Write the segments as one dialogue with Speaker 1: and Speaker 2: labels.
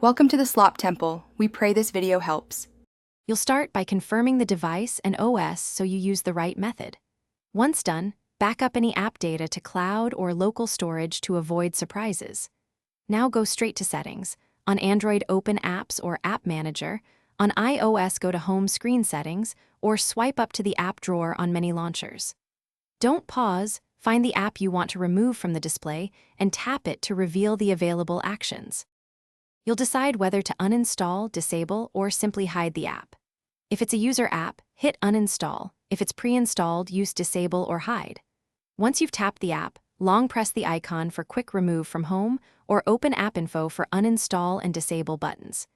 Speaker 1: Welcome to the Slop Temple. We pray this video helps.
Speaker 2: You'll start by confirming the device and OS so you use the right method. Once done, back up any app data to cloud or local storage to avoid surprises. Now go straight to Settings. On Android, open Apps or App Manager. On iOS, go to Home Screen Settings or swipe up to the app drawer on many launchers. Don't pause, find the app you want to remove from the display and tap it to reveal the available actions. You'll decide whether to uninstall, disable, or simply hide the app. If it's a user app, hit uninstall. If it's pre-installed, use disable or hide. Once you've tapped the app, long press the icon for quick remove from home or open app info for uninstall and disable buttons.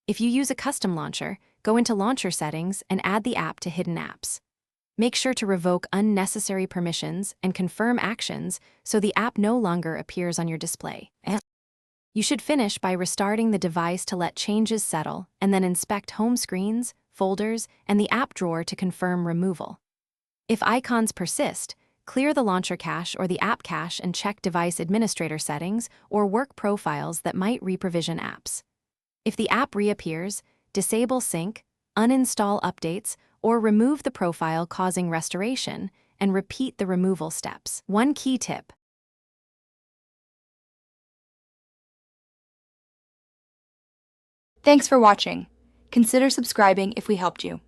Speaker 2: If you use a custom launcher, go into launcher settings and add the app to hidden apps. Make sure to revoke unnecessary permissions and confirm actions so the app no longer appears on your display. You should finish by restarting the device to let changes settle and then inspect home screens, folders, and the app drawer to confirm removal. If icons persist, clear the launcher cache or the app cache and check device administrator settings or work profiles that might reprovision apps. If the app reappears, disable sync, uninstall updates, or remove the profile causing restoration, and repeat the removal steps. One key tip:
Speaker 1: Thanks for watching. Consider subscribing if we helped you.